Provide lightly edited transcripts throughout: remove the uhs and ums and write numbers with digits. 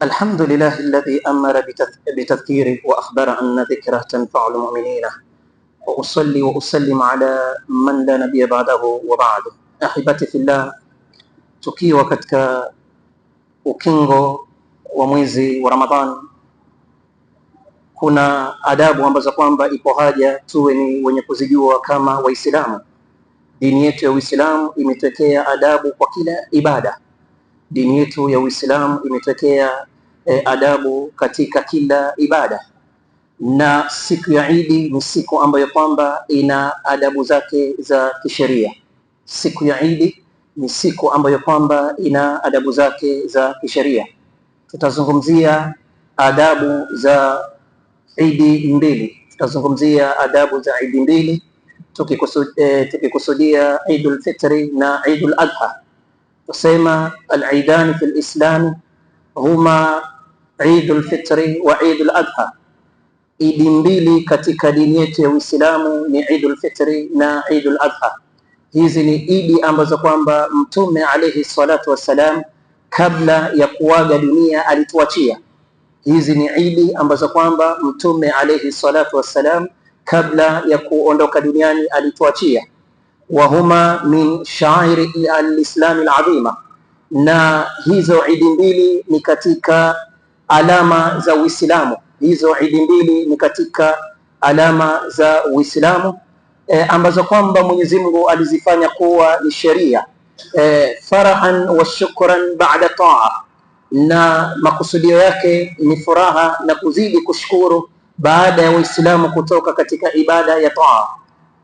الحمد لله الذي أمر بتذكيره وأخبر أن ذكره تنفع المؤمنين، وأصلي وأسلم على من لا نبي بعده وبعد. Ahibati fillah, tukiwa katika ukingo wa mwezi wa Ramadhani, kuna adabu ambazo kwamba ipo haja tuwe ni wenye kuzijua kama Waislamu. Dini yetu ya Uislamu imetokea adabu kwa kila ibada. Dini yetu ya Uislamu imetokea adabu katika kila ibada, na siku ya Idi ni siku ambayo kwamba ina adabu zake za kisheria. Siku ya Idi ni siku ambayo kwamba ina adabu zake za kisheria. Tutazungumzia adabu za Idi mbili, tutazungumzia adabu za Idi mbili tukikusudia Idul Fitri na Idul Adha. Tusema al-Idani fi al-Islam huma Idul Fitri wa Idul Adha. Idi mbili katika dini yetu ya Uislamu ni Idul Fitri na Idul Adha. Hizi ni idi ambazo kwamba Mtume alayhi salatu wassalam kabla ya kuaga dunia alituachia. Hizi ni idi ambazo kwamba Mtume alayhi salatu wassalam kabla ya kuondoka duniani alituachia. Wahuma min sha'airi al-Islam al-azima, na hizo idi mbili ni katika alama za Uislamu. Hizo idi mbili ni katika alama za Uislamu ambazo kwamba Mwenyezi Mungu alizifanya kuwa ni sheria, farahan wa shukran ba'da ta'a, na makusudio yake ni furaha na kuzidi kushukuru baada ya Waislamu kutoka katika ibada ya ta'a.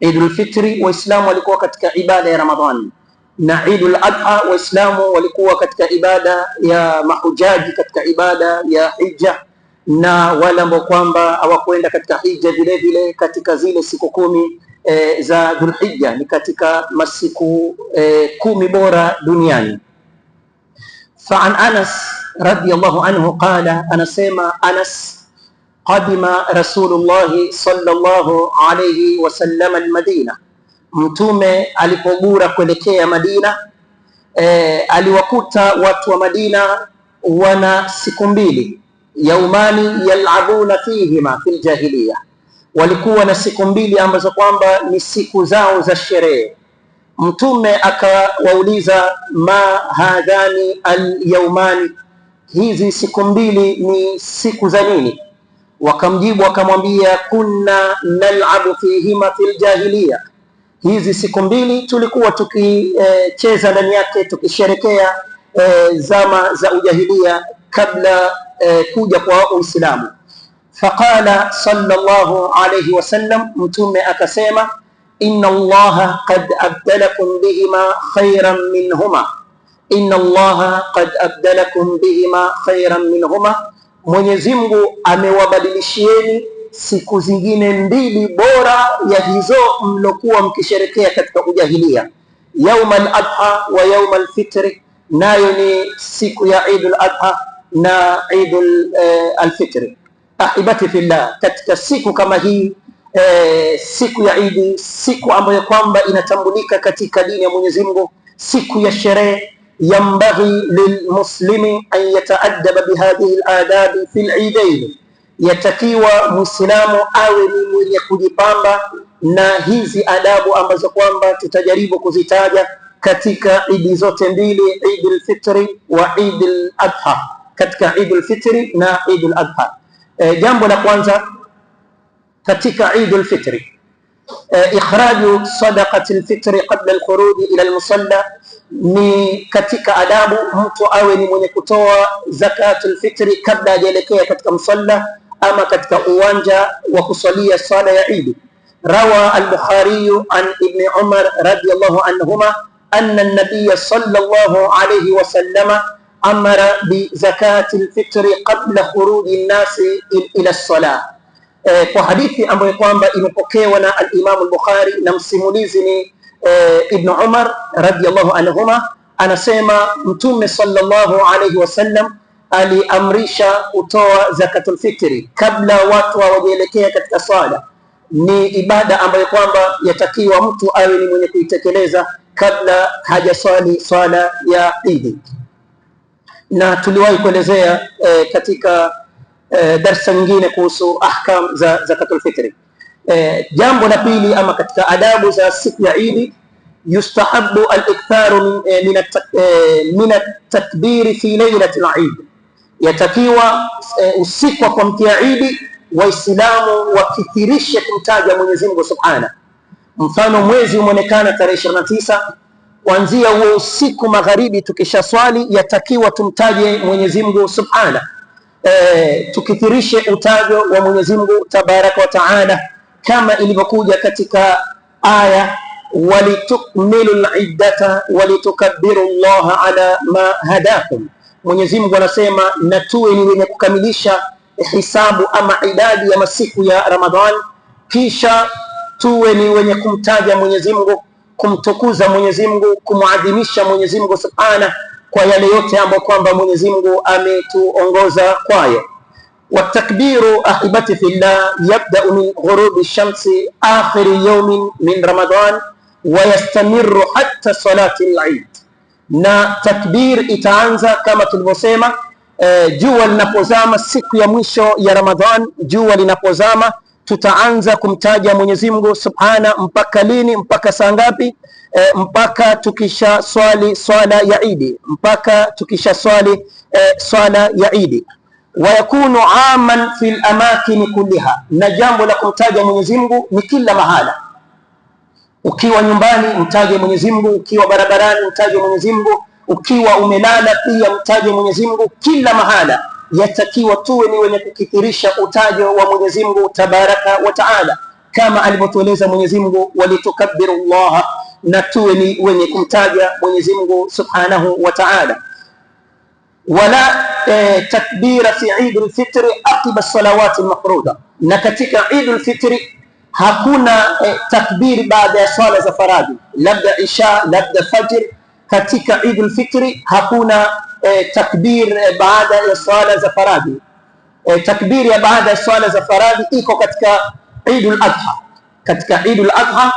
Idul Fitri Waislamu walikuwa katika ibada ya Ramadhani, na Idul Adha Waislamu walikuwa katika ibada ya mahujaji, katika ibada ya hija, na wale ambao kwamba hawakwenda katika hija vile vile katika zile siku 10 za Dhulhijja, ni katika masiku 10 bora duniani. Fa'an Anas radiyallahu anhu qala, anasema Anas, qadima Rasulullah sallallahu alayhi wasallam al-Madina, Mtume alipogura kuelekea Madina, aliwakuta watu wa Madina wana siku mbili, yaumani yal'abuna fihima fil jahiliya, walikuwa na siku mbili ambazo kwamba ni siku zao za sherehe. Mtume akawauliza, ma hadhani al-yaumani, hizi siku mbili ni siku za nini? Wakamjibu akamwambia, kunna nal'abu fihima fil jahiliya, hizi siku mbili tulikuwa tukicheza ndani yake, tukisherekea zama za ujahilia kabla kuja kwa Uislamu. Faqala sallallahu alayhi wasallam, Mtume akasema, inna Allaha qad abdalakum bihima khayran minhuma, inna Allaha qad abdalakum bihima khayran minhuma, Mwenyezi Mungu amewabadilishieni siku zingine mbili bora ya hizo mlokuwa mkisherekea katika ujahilia, yauma al-adha wa yauma al-fitri, nayo ni siku ya Idul Adha na Idul al-Fitri. Ahibati fillah, katika siku kama hii, siku ya Idi, siku ambayo kwamba inatambulika katika dini ya Mwenyezi Mungu, siku ya sherehe, yambaghi lilmuslimi an yataaddaba bihadhihi al-adabi fi al-idain, yatakiwa Muislamu awe ni mwenye kujipamba na hizi adabu ambazo kwamba tutajaribu kuzitaja katika idi zote mbili, Idul Fitri wa Idul Adha, katika Idul Fitri na Idul Adha. Jambo la kwanza katika Idul Fitri, ikhraju sadaqatil fitri qabla al-khuruj ila al-musalla, ni katika adabu mtu awe ni mwenye kutoa zakatul fitri kabla hajaelekea katika musalla ama katika uwanja wa kusalia sala ya Eid. Rawa al-Bukhari an Ibn Umar radiyallahu anhuma anna an-nabiy sallallahu alayhi wa sallam amara bi zakatil fitri qabla khuruji an-nasi ila as-salah. Kwa hadithi ambayo kwamba imepokewa na al-Imam al-Bukhari na msimulizi ni Ibn Umar radiyallahu anhuma, anasema Mtume sallallahu alayhi wasallam aliamrisha kutoa zakatul fitri kabla watu hawajaelekea katika swala. Ni ibada ambayo kwamba yatakiwa mtu awe ni mwenye kuitekeleza kabla hajaswali swala ya Eid. na tuliwahi kuelezea katika darsa nyingine kuhusu ahkam za zakatul fitri. Jambo la pili, ama katika adabu za siku ya Idi, yustahabu al-iktharu min at-takbir fi lailati al-Eid, yatakiwa usiku wa kuamkia Idi Waislamu wakithirishe kumtaja Mwenyezi Mungu Subhanahu. Mfano, mwezi umeonekana tarehe 29, kuanzia huo usiku magharibi tukisha swali yatakiwa tumtaje Mwenyezi Mungu Subhanahu, tukithirishe utajo wa Mwenyezi Mungu Tabaraka wa Taala kama ilivyokuja katika aya walitukmilu al-iddata walitukabbiru Allaha ala ma hadakum. Mwenyezi Mungu anasema na tuwe ni wenye kukamilisha hisabu ama idadi ya masiku ya Ramadhan, kisha tuwe ni wenye kumtaja Mwenyezi Mungu, kumtukuza Mwenyezi Mungu, kumuadhimisha Mwenyezi Mungu Subhanahu kwa yale yote ambayo kwamba Mwenyezi Mungu ametuongoza kwayo. Watakbiru ahibati fillah yabda min ghurubi shamsi akhir yawmin min Ramadan wa yastamiru hatta salati al-Eid. Na takbir itaanza kama tulivyosema jua linapozama siku ya mwisho ya Ramadhan. Jua linapozama tutaanza kumtaja Mwenyezi Mungu Subhana. Mpaka lini? Mpaka saa ngapi? Mpaka tukisha swali swala ya Idi, mpaka tukisha swali swala ya Idi. Wa yakunu aman fil amakin kulliha, na jambo la kumtaja Mwenyezi Mungu ni kila mahala. Ukiwa nyumbani mtaje Mwenyezi Mungu, ukiwa barabarani mtaje Mwenyezi Mungu, ukiwa umelala pia mtaje Mwenyezi Mungu. Kila mahala yatakiwa tuwe ni wenye kukithirisha utajo wa Mwenyezi Mungu Tabaraka wa Taala, kama alivyotueleza Mwenyezi Mungu walitukabbiru Allah, na tuwe ni wenye kumtaja Mwenyezi Mungu Subhanahu wa Taala. Wala takbira fi Eid al-Fitr aqiba salawati al-mafruda, na katika Eid al-Fitr hakuna takbir baada ya swala za faradhi, labda isha, labda fajr. Katika Eid al-Fitr hakuna takbir baada ya swala za faradhi. Takbir ya baada ya swala za faradhi iko katika Eid al-Adha. Katika Eid al-Adha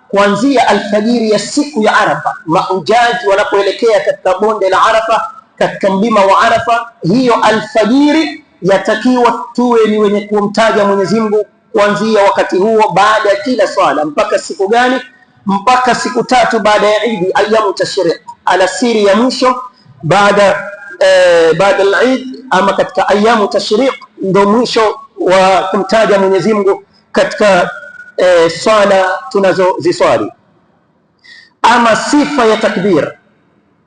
kuanzia alfajiri ya siku ya Arafa, mahujaji wanapoelekea katika bonde la Arafa, katika mlima wa Arafa, hiyo alfajiri yatakiwa tuwe ni wenye kumtaja Mwenyezi Mungu kuanzia wakati huo baada ya kila swala. Mpaka siku gani? Mpaka siku 3 baada ya Eid, ayamu tashriq, alasiri ya mwisho baada al-Eid, ama katika ayamu tashriq ndio mwisho wa kumtaja Mwenyezi Mungu katika swala tunazoziswali. Ama sifa ya takbir,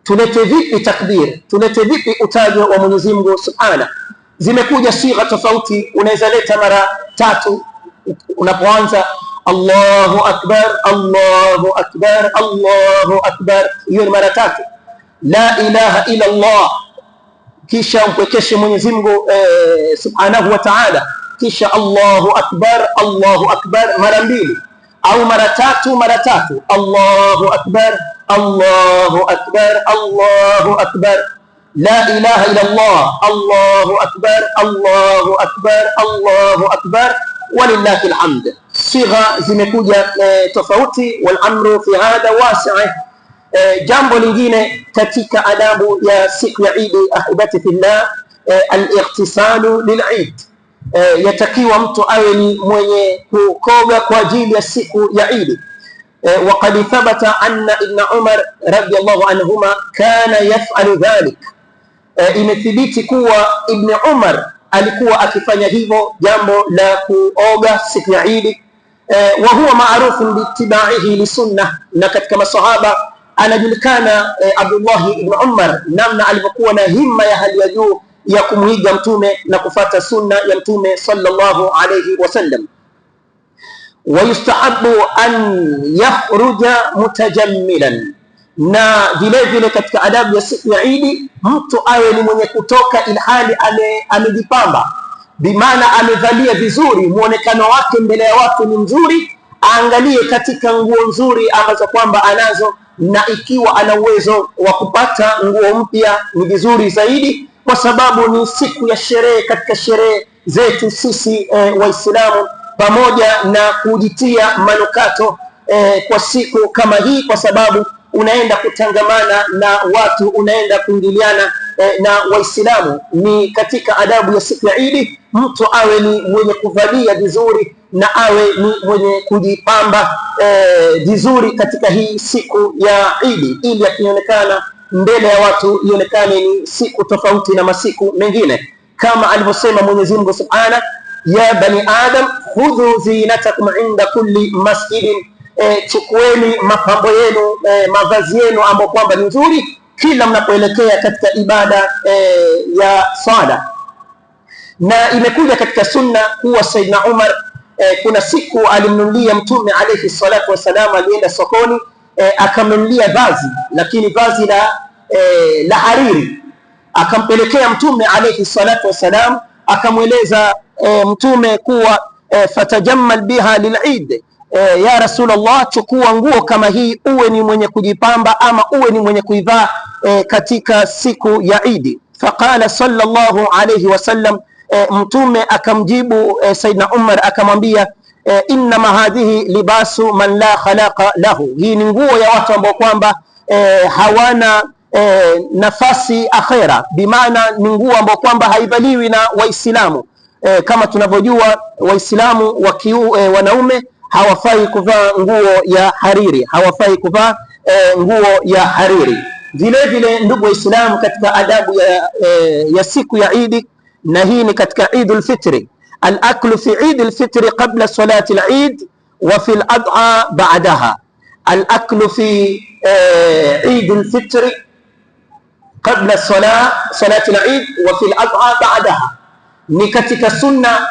tulete vipi takbir, tulete vipi utajo wa Mwenyezi Mungu Subhanahu? Zimekuja sigha tofauti, unaweza leta mara 3 unapoanza Allahu Akbar, Allahu Akbar, Allahu Akbar, hiyo ni mara 3. La ilaha illa Allah, kisha umpwekeshe Mwenyezi Mungu Subhanahu wa Ta'ala, kisha Allahu Akbar, Allahu Akbar mara 2 au mara 3 mara 3. Allahu Akbar, Allahu Akbar, Allahu Akbar. La ilaha illa Allah, Allahu Akbar, Allahu Akbar, Allahu Akbar, walillahi alhamd. Sigha zimekuja tofauti, wal amru fi hadha wasi'. Jambo lingine katika adabu ya siku ya Eid, ahibati fillah, al-ightisalu lil-Eid. Yatakiwa mtu awe ni mwenye kukoga kwa ajili ya siku ya Eid. Waqad thabata anna Ibn Umar radiyallahu anhuma kana yaf'alu dhalik. Imethibiti kuwa Ibn Umar alikuwa akifanya hivyo, jambo la kuoga siku ya Eid. Wa huwa ma'rufun biittibaihi li sunnah, na katika masahaba anajulikana Abdullah ibn Umar namna alivyokuwa na himma ya hali ya juu ya kumuiga mtume na kufata sunna ya mtume sallallahu alayhi wasallam. Wa yustahabu an yakhruja mutajammilan, na vile vile katika adabu ya siku ya Eid mtu awe ni mwenye kutoka ilhali amejipamba, bimaana amevalia vizuri, muonekano wake mbele ya watu ni mzuri, aangalie katika nguo nzuri ambazo kwamba anazo, na ikiwa ana uwezo wa kupata nguo mpya ni vizuri zaidi, kwa sababu ni siku ya sherehe katika sherehe zetu sisi Waislamu, pamoja na kujitia manukato kwa siku kama hii, kwa sababu unaenda kutangamana na watu, unaenda kuingiliana na Waislamu, ni katika adabu ya siku ya Idi mtu awe ni mwenye kuvalia vizuri na awe ni mwenye kujipamba vizuri katika hii siku ya Idi, ili akionekana mbele ya watu ionekane ni siku tofauti na masiku mengine, kama alivyosema Mwenyezi Mungu Subhanahu, ya bani Adam khudhu zinatakum inda kulli masjidin, chukueni mapambo yenu, mavazi yenu ambayo kwamba ni nzuri kila mnapoelekea katika ibada ya swala. Na imekuja katika sunna kuwa Saidna Umar kuna siku alimnunulia Mtume alayhi salatu wasalam, alienda sokoni akamnunulia vazi, lakini vazi la hariri, akampelekea Mtume alayhi salatu wasalam, akamweleza Mtume kuwa fatajammal biha lil'id, ya Rasulullah, chukua nguo kama hii uwe ni mwenye kujipamba ama uwe ni mwenye kuivaa katika siku ya Idi. Faqala sallallahu alayhi wasallam, Mtume akamjibu Saidna Umar akamwambia, innama hadhihi libasu man la khalaqa lahu, hii ni nguo ya watu ambao kwamba hawana nafasi akhera, bimaana ni nguo ambao kwamba haivaliwi na Waislamu. Kama tunavyojua Waislamu wanaume hawafai kuvaa nguo ya hariri, hawafai kuvaa nguo ya hariri. Vile vile ndugu Waislamu, katika adabu ya siku ya Idi, na hii ni katika Idul Fitri, al-aklu fi Idul Fitri qabla salati al-Eid wa fi al-adha ba'daha. Al-aklu fi Idul Fitri qabla salati al-Eid wa fi al-adha ba'daha, ni katika sunna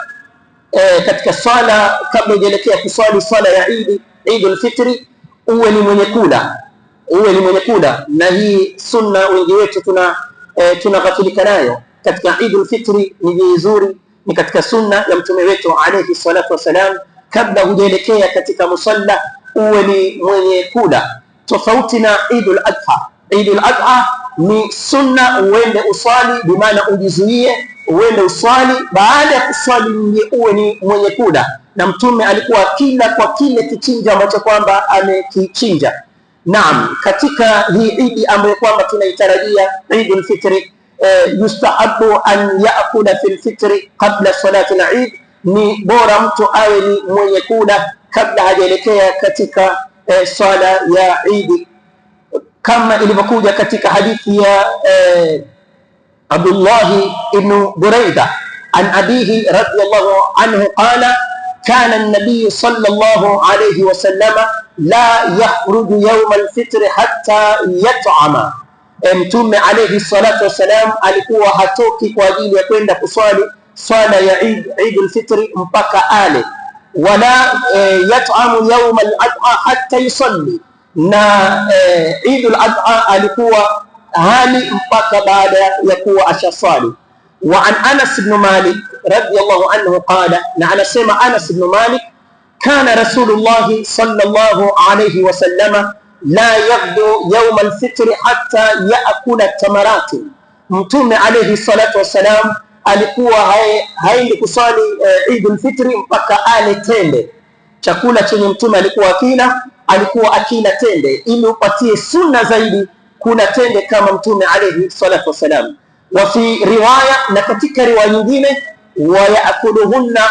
katika swala kabla hujaelekea kuswali swala ya Idul Fitri, uwe ni mwenye kula, uwe ni mwenye kula. Na hii sunna wengi wetu tunaghafilika nayo. Katika Idul Fitri ni vizuri, ni katika sunna ya mtume wetu alayhi salatu wasalam, kabla hujaelekea katika musalla uwe ni mwenye kula, tofauti na Idul Adha. Idul Adha ni sunna uende uswali, bimaana ujizuie uende uswali, baada ya kuswali uwe ni mwenye kula, na mtume alikuwa kila kwa kile kichinja ambacho kwamba amekichinja. Naam, katika hii Idi ambayo kwamba tunaitarajia Idul Fitri, yustahabu an yaakula fil fitri qabla salati al-Eid, ni bora mtu awe ni mwenye kula kabla hajaelekea katika swala ya Idi, kama ilivyokuja katika hadithi ya Abdullah ibn Buraida an abihi radiyallahu anhu qala kana an-nabiy sallallahu alayhi wa sallam la yakhruju yawm al-fitr hatta yat'ama, Mtume alayhi salatu wasalam alikuwa hatoki kwa ajili ya kwenda kuswali swala ya Idul Fitri mpaka ale, wala yat'amu yawm al-adha hatta yusalli, na Idul Adha alikuwa hali mpaka baada ya kuwa ashaswali. Wa an Anas ibn Malik radiyallahu anhu qala, na anasema Anas ibn Malik, kana Rasulullah sallallahu alayhi wa sallama la yaghdu yawm al-fitr hatta yaakula tamarati, Mtume alayhi salatu wasalam alikuwa haendi kuswali Idul Fitri mpaka ale tende. Chakula chenye Mtume alikuwa akila tende, ili upatie sunna zaidi kula tende kama Mtume alayhi salatu wasalam. Wa fi riwaya, na katika riwaya nyingine, wa yaakuluhunna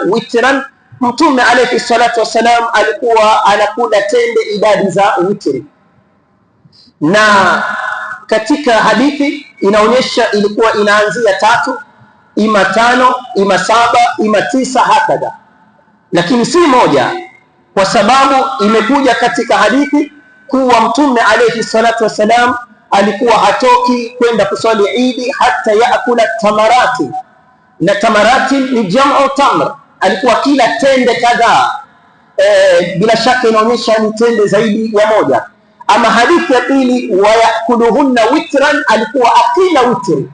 witran, Mtume alayhi salatu wasalam alikuwa anakula tende idadi za witri. Na katika hadithi inaonyesha ilikuwa inaanzia 3, ima 5, ima 7, ima 9, hakadha, lakini si moja, kwa sababu imekuja katika hadithi kuwa Mtume alayhi salatu wasalam alikuwa hatoki kwenda kuswali Idi hata yaakula tamarati, na tamarati ni jamu tamr, alikuwa kila tende kadhaa. Bila shaka inaonyesha ni tende zaidi ya moja. Ama hadithi ya pili, wa yakuluhunna witran, alikuwa akila witri,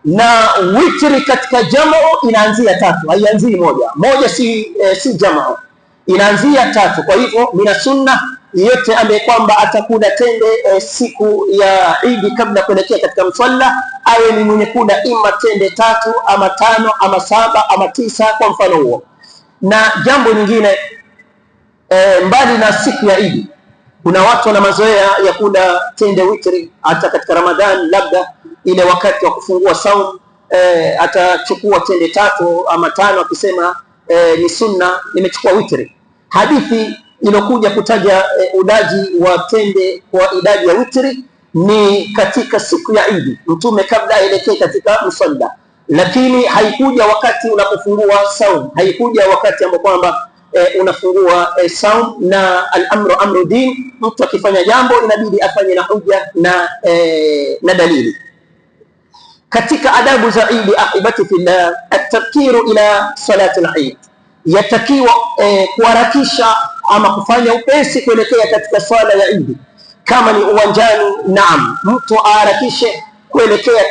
na witri katika jamu inaanzia 3, haianzii moja, si jamu, inaanzia 3. Kwa hivyo mina sunna yote ambaye kwamba atakula tende siku ya Idi kabla kuelekea katika msalla, awe ni mwenye kula ima tende 3 ama 5 ama 7 ama 9 kwa mfano huo. Na jambo lingine mbali na siku ya Idi, Kuna watu wana mazoea ya kula tende witri hata katika Ramadhani, labda ile wakati wa kufungua saumu atachukua tende 3 ama 5 akisema ni sunna, nimechukua witri. Hadithi iliyokuja kutaja ulaji wa tende kwa idadi ya witri ni katika siku ya Idi, Mtume kabla aelekee katika musalla, lakini haikuja wakati unapofungua saumu, haikuja wakati ambapo kwamba unafungua saum. Na al-amru amru din, mtu akifanya jambo inabidi afanye na hujja na dalili. Katika adabu za Eid, ahibati fillah, at-tafkiru ila salati al-Eid, yatakiwa kuharakisha ama kufanya upesi kuelekea katika swala ya Eid. Kama ni uwanjani, naam, mtu aharakishe kuelekea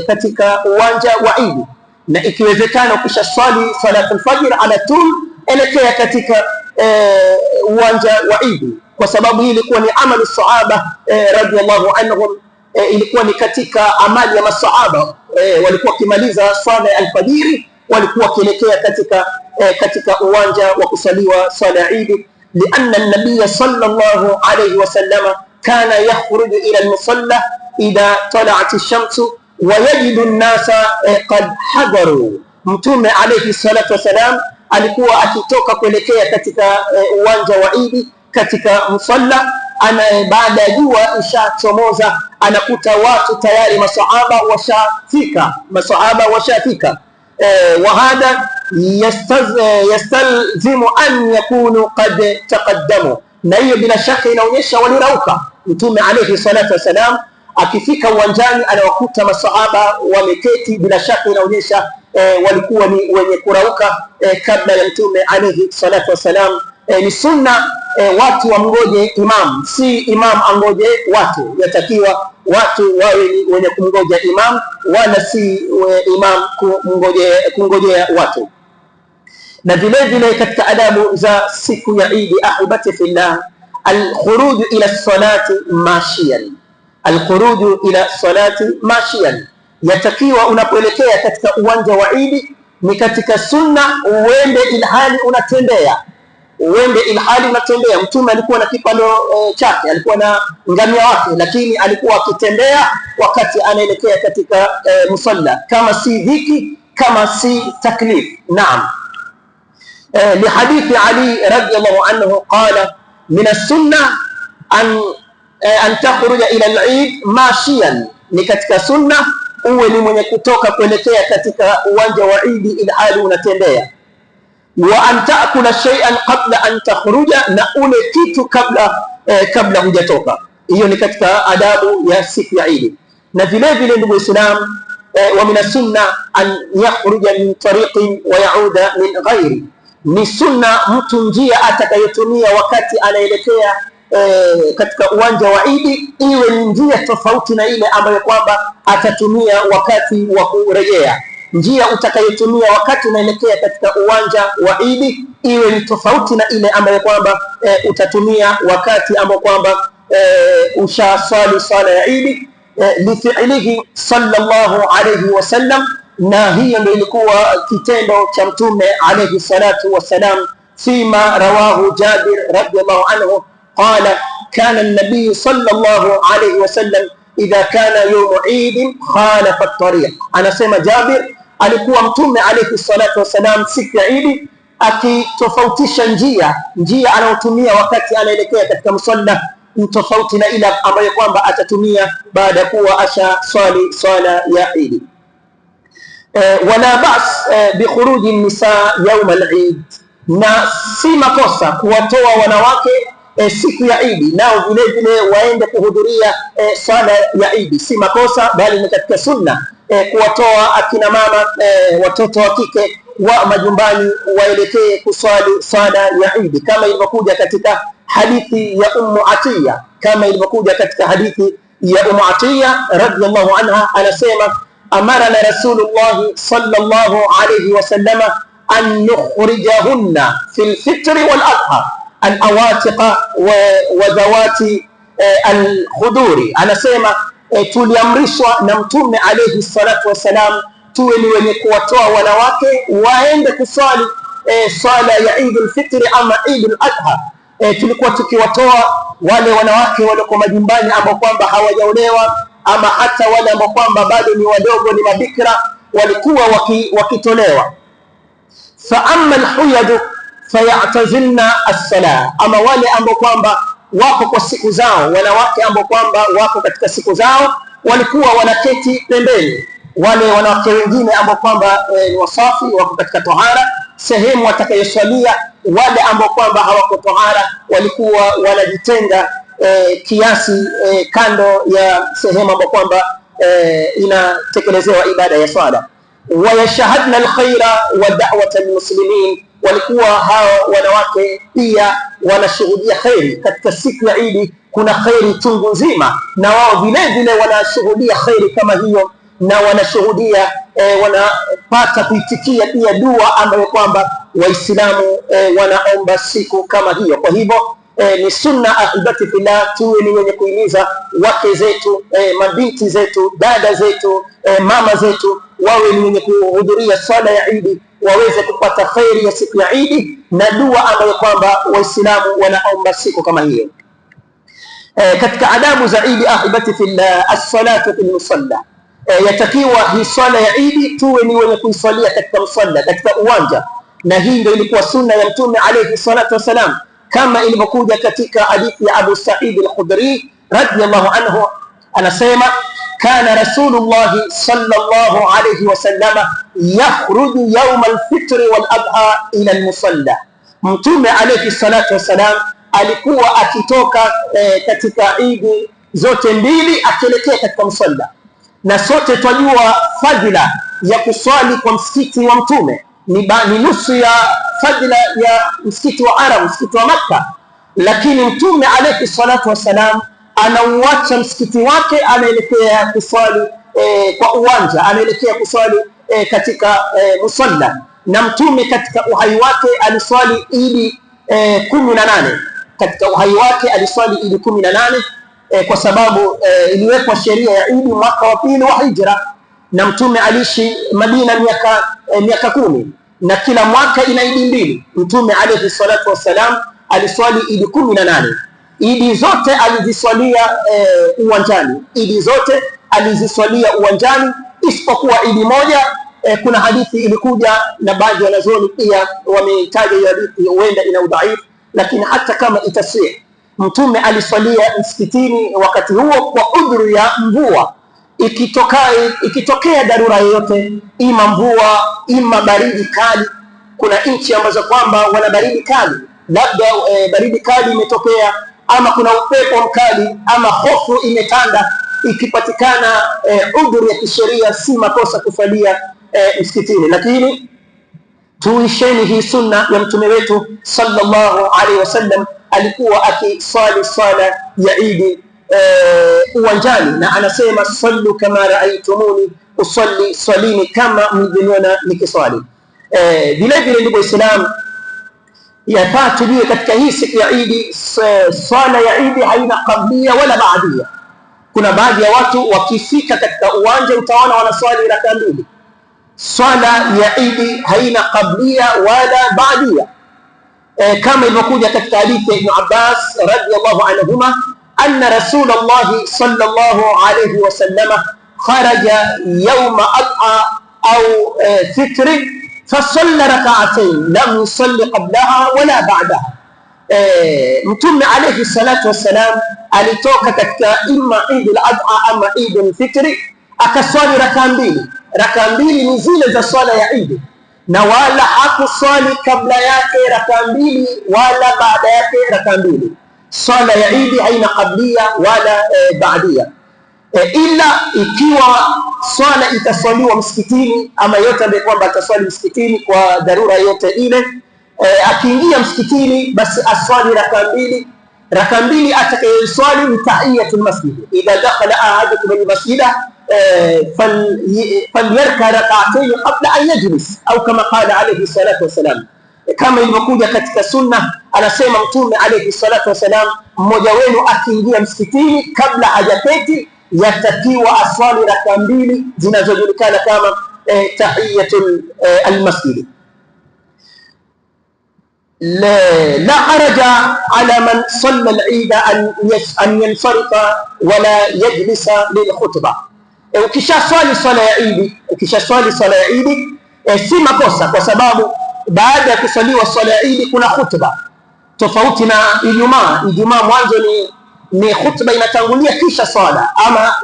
katika uwanja wa Eid, na ikiwezekana ukisha swali salatu al-fajr ala tul elekea katika uwanja wa Eid, kwa sababu hii ilikuwa ni amali sahaba radhiyallahu anhum. Ilikuwa ni katika amali ya masahaba, walikuwa kimaliza swala alfajiri walikuwa kielekea katika uwanja wa kusaliwa swala ya Eid, lianna an-nabiy sallallahu alayhi wasallam kana yakhruju ila al-musalla idha tala'at ash-shamsu wa yajidu an-nasa qad hadaru. Mtume alayhi salatu wasalam alikuwa akitoka kuelekea katika uwanja wa Eid katika musalla, baada ya jua ishachomoza anakuta watu tayari masahaba washafika. Wa hada yastalzimu an yakunu qad taqaddamu, na hiyo bila shaka inaonyesha walirauka. Mtume alayhi salatu wasalam akifika uwanjani anawakuta masahaba wameketi, bila shaka inaonyesha walikuwa ni wenye kurauka kabla ya Mtume alayhi salatu wasalam. Ni sunna watu wamngoje imam, si imam angoje watu. Yatakiwa watu wawe ni wenye kumngoja imam, wala si imam kumngojea watu. Na vile vile katika adabu za siku ya Eid, ahibati fillah, al-khuruj ila salati mashiyan. Al-khuruj ila salati mashiyan, yatakiwa unapoelekea katika uwanja wa Eid ni katika sunna uende ilhali unatembea. Mtume alikuwa na kipando chake, alikuwa na ngamia wake, lakini alikuwa akitembea wakati anaelekea katika musalla, kama si dhiki, kama si taklif. Naam, lihadithi Ali radhiyallahu anhu qala min as-sunnah an takhruja ila al-Eid mashiyan, ni katika sunna uwe ni mwenye kutoka kuelekea katika uwanja wa Eid ilhali unatembea. Wa an taakula shay'an qabla an takhruja, na ule kitu kabla hujatoka. Hiyo ni katika adabu ya siku ya Eid. Na vile vile ndugu Islam, wa min as-sunna an yakhruja min tariqin wa yauda min ghairi, ni sunna mtu njia atakayotumia wakati anaelekea katika uwanja wa Eid iwe ni njia tofauti na ile ambayo kwamba atatumia wakati wa kurejea. Njia utakayotumia wakati unaelekea katika uwanja wa Eid iwe ni tofauti na ile ambayo kwamba utatumia wakati ambao kwamba ushaswali swala ya Eid, lifi'lihi sallallahu alayhi wasallam. Na hiyo ndio ilikuwa kitendo cha Mtume alayhi salatu wasalam, fima rawahu Jabir radhiyallahu anhu qala kana an-nabiy sallallahu alayhi wasallam idha kana yawm Eid khalafa at-tariq. Anasema Jabir, alikuwa Mtume alayhi salatu wasalam siku ya Eid akitofautisha njia anayotumia wakati anaelekea katika musalla tofauti na ile ambayo kwamba atatumia baada ya kuwa asha swali swala ya Eid. Wala bas bi khuruji nisa yawm al-Eid, na si makosa kuwatoa wanawake siku ya Eid nao vile vile waende kuhudhuria swala ya Eid. Si makosa, bali ni katika sunna kuwatoa akina mama, watoto wa kike wa majumbani waelekee kuswali swala ya Eid, kama ilivyokuja katika hadithi ya Ummu Atiya radhiyallahu anha, anasema amarana Rasulullah sallallahu alayhi wasallam an nukhrijahunna fil fitri wal adha al-awatiqa wa dhawati al-khuduri. Anasema tuliamrishwa na Mtume alayhi salatu wasalam tuwe ni wenye kuwatoa wanawake waende kuswali swala ya Eid al-Fitr ama Eid al-Adha, tulikuwa tukiwatoa wale wanawake walioko majumbani ambao kwamba hawajaolewa, ama hata wale ambao kwamba bado ni wadogo, ni mabikra, walikuwa wakitolewa. Fa amma alhuyad fayatazilna as-salah, ama wale ambao kwamba wako kwa siku zao, wanawake ambao kwamba wako katika siku zao, walikuwa wanaketi pembeni. Wale wanawake wengine ambao kwamba ni wasafi, wako katika tahara, sehemu watakayoswalia, wale ambao kwamba hawako tahara walikuwa wanajitenga kiasi kando ya sehemu ambayo kwamba inatekelezewa ibada ya swala. Wayashhadna alkhaira wa da'wat almuslimin, walikuwa hao wanawake pia wanashuhudia khairi katika siku ya Idi. Kuna khairi chungu nzima, na wao vile vile wanashuhudia khairi kama hiyo, na wanashuhudia wanapata kuitikia pia dua ambayo kwamba Waislamu wanaomba siku kama hiyo. Kwa hivyo ni sunna ahibati fillah, tuwe ni wenye kuhimiza wake zetu, mabinti zetu, dada zetu, mama zetu, wawe ni wenye kuhudhuria swala ya Idi, waweze kupata khairi ya siku ya Idi na dua ambayo kwamba Waislamu wanaomba siku kama hiyo. Katika adabu za Idi ahibati fillah, as-salatu fil musalla, yatakiwa hii swala ya Idi tuwe ni wenye kuiswalia katika musalla, katika uwanja, na hii ndio ilikuwa sunna ya Mtume alayhi salatu wasalam, kama ilivyokuja katika hadithi ya Abu Sa'id al-Khudri radiyallahu anhu, anasema kana Rasulullah sallallahu alayhi wasallam yakhruju yawm al-fitr wal adha ila al-musalla. Mtume alayhi salatu wasalam alikuwa akitoka katika Idi zote mbili akielekea katika musalla, na sote twajua fadhila ya kuswali kwa msikiti wa Mtume ni nusu ya fadhila ya msikiti wa Arab, msikiti wa Makka. Lakini Mtume alayhi salatu wasalam anauacha msikiti wake, anaelekea kuswali kwa uwanja, anaelekea kuswali katika musalla. Na Mtume katika uhai wake aliswali Idi 18. Katika uhai wake aliswali Idi 18 kwa sababu iliwekwa sheria ya Idi mwaka wa pili wa hijra, na Mtume aliishi Madina miaka 10, na kila mwaka ina Idi mbili. Mtume alayhi salatu wasalam aliswali Idi 18. Idi zote aliziswalia uwanjani, Idi zote aliziswalia uwanjani isipokuwa Idi moja. Kuna hadithi ilikuja na baadhi ya wanazuoni pia wametaja hiyo hadithi, huenda ina udhaifu, lakini hata kama itasih, Mtume aliswalia msikitini wakati huo kwa udhuru ya mvua. Ikitokea dharura yoyote, ima mvua, ima baridi kali, kuna nchi ambazo kwamba wana baridi kali, labda baridi kali imetokea, ama kuna upepo mkali, ama hofu imetanda, ikipatikana udhuru ya kisheria, si makosa kusalia msikitini. Lakini tuisheni hii sunna ya mtume wetu sallallahu alaihi wasallam, alikuwa akiswali swala ya Idi uwanjani, na anasema sallu kama raaitumuni usalli, swalini kama mlivyoniona nikiswali. Vile vile ndugu Waislamu, yafaa tujue katika hii siku ya Idi, swala ya Idi haina qablia wala baadia. Kuna baadhi ya watu wakifika katika uwanja utaona wanaswali raka mbili. Swala ya Idi haina qablia wala baadia, kama ilivyokuja katika hadithi ya Ibn Abbas radiyallahu anhuma anna Rasulullah sallallahu alayhi wasallam kharaja yawma adha au fitr fasalla rak'atayn lam yusalli qablaha wala ba'daha. Mtume alayhi salatu wassalam alitoka katika imma Eid al-Adha ama Eid al-Fitr, akaswali raka mbili. Raka mbili ni zile za swala ya Eid, na wala hakuswali kabla yake raka mbili wala baada yake raka mbili. Swala ya Eid haina qablia wala baadia, ila ikiwa swala itaswaliwa msikitini, ama yote ambaye kwamba ataswali msikitini kwa dharura yote ile, akiingia msikitini basi aswali raka mbili. Raka mbili atakayeswali ni tahiyatul masjid. Idha dakhala ahadukum al-masjida falyarka rak'atayn qabla an yajlis, au kama qala alayhi salatu wasalam, kama ilivyokuja katika sunna. Anasema Mtume alayhi salatu wasalam, mmoja wenu akiingia msikitini kabla hajaketi, yatakiwa aswali raka mbili zinazojulikana kama tahiyatul almasjid. la haraja ala man salla al-Eid an yansarifa wala yajlisa lilkhutba. Ukishaswali swala ya Eid, si makosa, kwa sababu baada ya kusaliwa swala ya Eid kuna khutba, tofauti na Ijumaa. Ijumaa mwanzo ni khutba inatangulia kisha swala, ama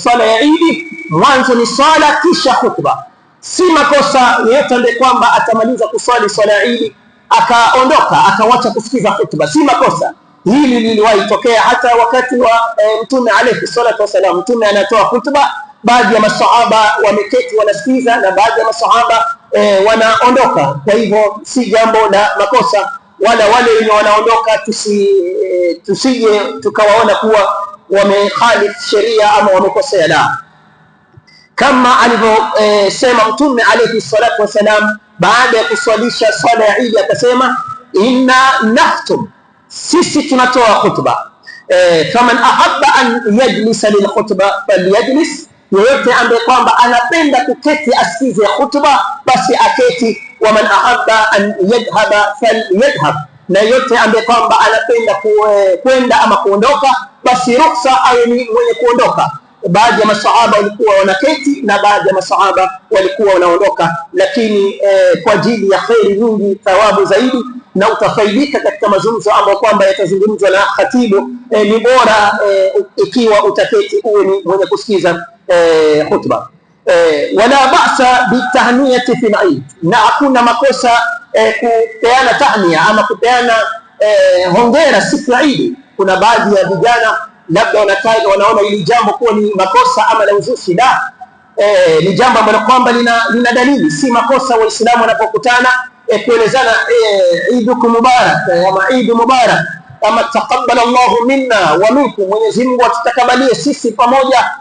swala ya Eid mwanzo ni swala kisha khutba. Si makosa yeyote ambaye kwamba atamaliza kuswali swala ya Eid akaondoka akawacha kusikiza khutba, si makosa. Hili liliwahi tokea hata wakati wa Mtume alayhi salatu wasalam. Mtume anatoa khutba, baadhi ya masahaba wameketi wanasikiza na baadhi ya masahaba wanaondoka. Kwa hivyo si jambo la makosa, wala wale wenye wanaondoka tusije tukawaona kuwa wamehalifu sheria ama wamekosea. La, kama alivyosema Mtume alayhi salatu wasalam baada ya kuswalisha swala ya Eid, akasema inna nahtum, sisi tunatoa khutba. Faman ahabba an yajlisa lilkhutba falyajlis, yeyote ambaye kwamba anapenda kuketi asikize khutba basi aketi. Waman ahabba an yadhhaba falyadhhab, na yeyote ambaye kwamba anapenda kwenda ama kuondoka basi ruksa awe ni mwenye kuondoka. Baadhi ya masahaba walikuwa wanaketi na baadhi ya masahaba walikuwa wanaondoka, lakini kwa ajili ya kheri nyingi, thawabu zaidi, na utafaidika katika mazungumzo ambayo kwamba yatazungumzwa na khatibu, ni bora ikiwa utaketi uwe ni mwenye kusikiza khutba. Wala ba'sa bitahniyati fil Eid, na hakuna makosa kupeana tahnia ama kupeana hongera siku ya Eid. Kuna baadhi ya vijana labda wanaona hili jambo kuwa ni makosa ama la uzushi. La, ni jambo ambalo kwamba lina dalili. Si makosa Waislamu wanapokutana kuelezana Eidukum mubarak ama Eid mubarak ama taqabbala Allahu minna wa minkum, Mwenyezi Mungu atutakabalie sisi pamoja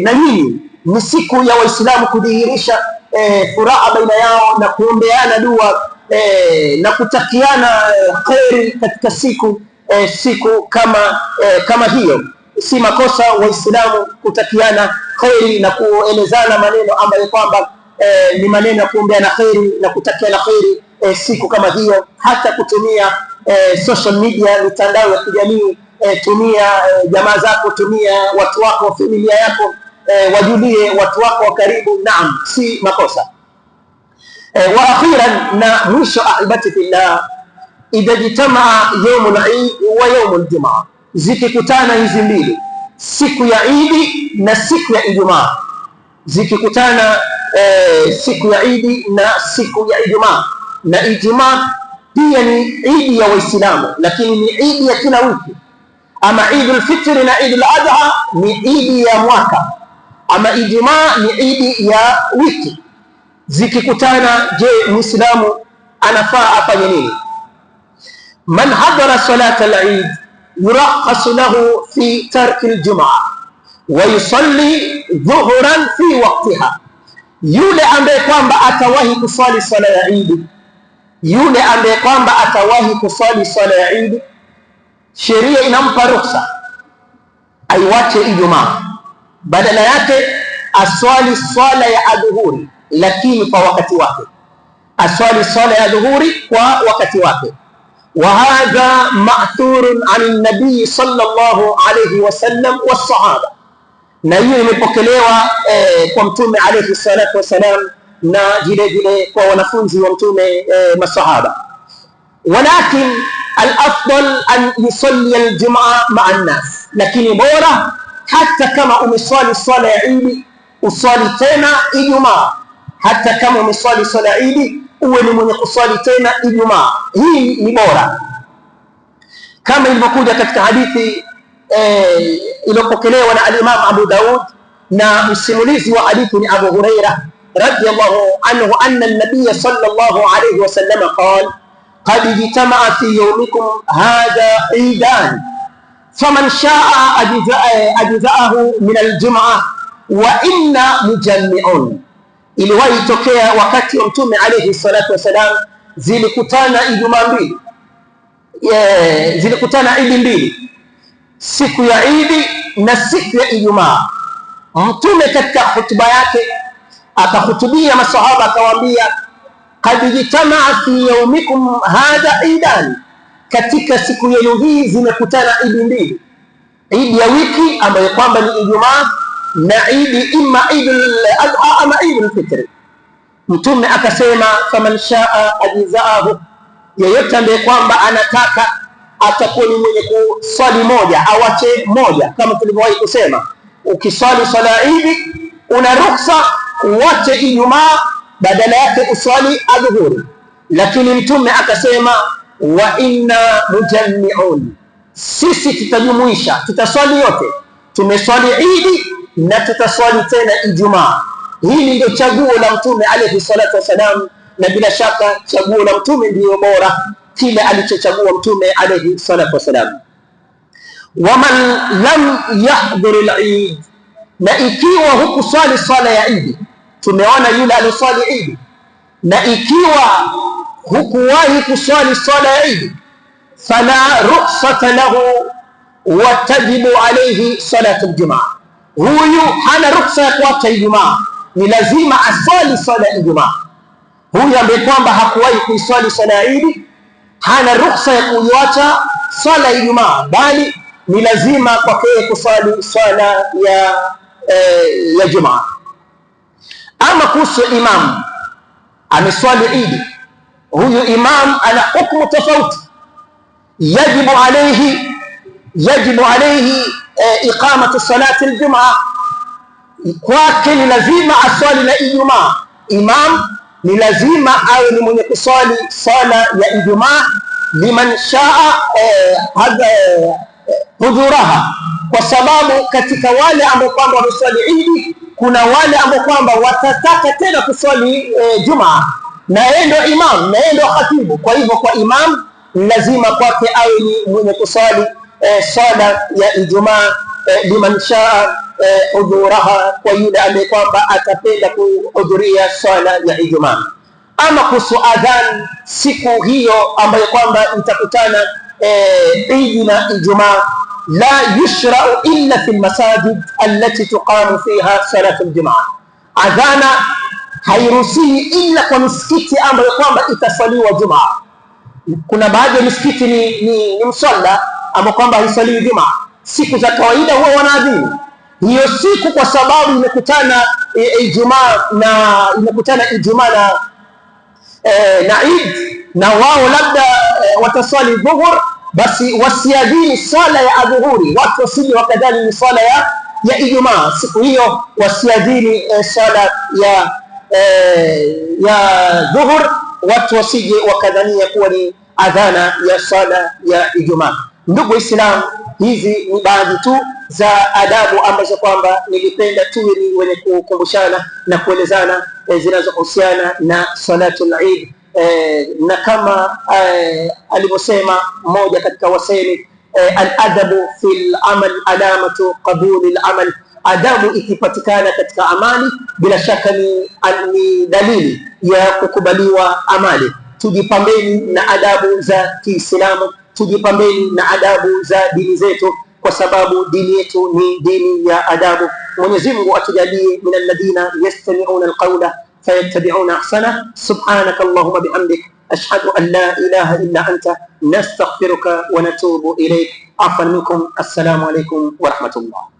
na nyinyi. Ni siku ya Waislamu kudhihirisha furaha baina yao na kuombeana dua na kutakiana kheri katika siku kama hiyo. Si makosa Waislamu kutakiana kheri na kuelezana maneno ambayo kwamba ni maneno ya kuombeana kheri na kutakiana kheri siku kama hiyo. Hata kutumia social media, mitandao ya kijamii, tumia jamaa zako, tumia watu wako, familia yako, wajulie watu wako wa karibu. Naam, si makosa. Wa akhiran, na mwisho, ahibati fillah, idha jitamaa yaumul Eid wa yaumul Jumaa, zikikutana hizi mbili, siku ya Eid na siku ya Ijumaa, zikikutana siku ya Eid na siku ya Ijumaa. Na Ijumaa pia ni Eid ya Waislamu, lakini ni Eid ya kila wiki. Ama Eidul Fitr na Eidul Adha ni Eid ya mwaka, ama Ijumaa ni Eid ya wiki. Zikikutana, je, Muislamu anafaa afanye nini? Man hadara salat al-Eid yuraqas lahu fi tark al-Jum'ah wa yusalli dhuhran fi waqtiha. Yule ambaye kwamba atawahi kusali swala ya Eid, yule ambaye kwamba atawahi kusali swala ya Eid, sheria inampa ruhusa aiwache Ijumaa, badala yake aswali swala ya adhuhuri, lakini kwa wakati wake. Aswali swala ya adhuhuri kwa wakati wake. Wa hadha ma'thurun 'ani an-nabii sallallahu alayhi wasallam was-sahaba, na hiyo imepokelewa kwa Mtume alayhi salatu wasalam na vile vile kwa wanafunzi wa Mtume, masahaba. Walakin al-afdal an yusalli al-jum'a ma'a an-nas, lakini bora hata kama umeswali swala ya Eid uswali tena Ijumaa. Hata kama umeswali swala ya Eid uwe ni mwenye kuswali tena Ijumaa. Hii ni bora, kama ilivyokuja katika hadithi iliyopokelewa na al-Imam Abu Daud, na msimulizi wa hadithi ni Abu Huraira radiyallahu anhu, anna an-nabiy sallallahu alayhi wasallam qala qad ijtama'a fi yawmikum hadha eidan faman sha'a ajza'ahu min al-jum'ah wa inna mujammi'un. Iliwahi tokea wakati wa Mtume alayhi salatu wasalam, zilikutana Ijumaa mbili, zilikutana Eid mbili, siku ya Eid na siku ya Ijumaa. Mtume katika hutuba yake akahutubia masahaba, akawaambia qad jitamaa fi yaumikum hadha idani, katika siku yenu hii zimekutana idi mbili, idi ya wiki ambayo kwamba ni Ijumaa na idi imma idul adha ama idul fitri. Mtume akasema faman shaa ajzaahu, yeyote ambaye kwamba anataka atakuwa ni mwenye kuswali moja awache moja, kama tulivyowahi kusema ukiswali swala idi una ruksa uwache Ijumaa, badala yake uswali adhuhuri. Lakini Mtume akasema wa inna mujammi'un, sisi tutajumuisha, tutaswali yote, tumeswali idi na tutaswali tena Ijumaa. Hili ndio chaguo la Mtume alayhi salatu wasalam, na bila shaka chaguo la Mtume ndiyo bora kile alichochagua Mtume alayhi salatu wasalam. Waman lam yahdhur al-eid, na ikiwa hukuswali swala ya idi, tumeona yule aliyoswali idi, na ikiwa hukuwahi kuswali swala ya idi, fala rukhsata lahu wa tajibu alayhi salatu al-jumaa, huyu hana ruksa ya kuacha Ijumaa, ni lazima aswali swala ya Ijumaa. Huyu ambaye kwamba hakuwahi kuiswali swala ya idi hana ruksa ya kuiacha swala ya Ijumaa, bali ni lazima kwake kuswali swala ya Jumaa. Ama kuhusu imam ameswali idi, huyu imam ana hukumu tofauti. yajibu alayhi iqamatu salati aljumaa, kwake ni lazima aswali na Ijumaa. Imam ni lazima awe ni mwenye kuswali swala ya Ijumaa, liman shaa hudhuraha, kwa sababu katika wale ambao kwamba wameswali idi kuna wale ambao kwamba watataka tena kuswali Jumaa, na yeye ndio imam, na yeye ndio khatibu. Kwa hivyo kwa imam lazima kwake awe ni mwenye kuswali swala ya Ijumaa, liman shaa hudhuraha, kwa yule ambaye kwamba atapenda kuhudhuria swala ya Ijumaa. Ama kuhusu adhan siku hiyo ambayo kwamba itakutana idi na Ijumaa, la yushra'u illa fi almasajid allati tuqamu fiha salatu aljumaa, adhana hairuhusiwi illa kwa misikiti ambayo kwamba itaswaliwa Jumaa. Kuna baadhi ya misikiti ni msalla ambao kwamba haiswaliwi Jumaa, siku za kawaida huwa wanaadhini hiyo siku, kwa sababu imekutana Ijumaa na Eid, na wao labda wataswali dhuhur, basi wasiadhini swala ya adhuhuri, watu wasije wakadhani ni swala ya Ijumaa. Siku hiyo wasiadhini swala ya dhuhur, watu wasije wakadhania kuwa ni adhana ya swala ya Ijumaa. Ndugu Waislamu, hizi ni baadhi tu za adabu ambazo kwamba nilipenda tuwe ni wenye kukumbushana na kuelezana zinazohusiana na salatul Eid. Na kama alivyosema mmoja katika wasemi, al-adabu fil amal alamatu qabuli al-amal, adabu ikipatikana katika amali bila shaka ni dalili ya kukubaliwa amali. Tujipambeni na adabu za Kiislamu, tujipambeni na adabu za dini zetu, kwa sababu dini yetu ni dini ya adabu. Mwenyezi Mungu atujalie min alladhina yastami'una alqawla fayattabi'una ahsana. Subhanaka Allahumma bihamdik, ashhadu an la ilaha illa anta, nastaghfiruka wa natubu ilayk. Afwan minkum. Assalamu alaykum wa rahmatullah.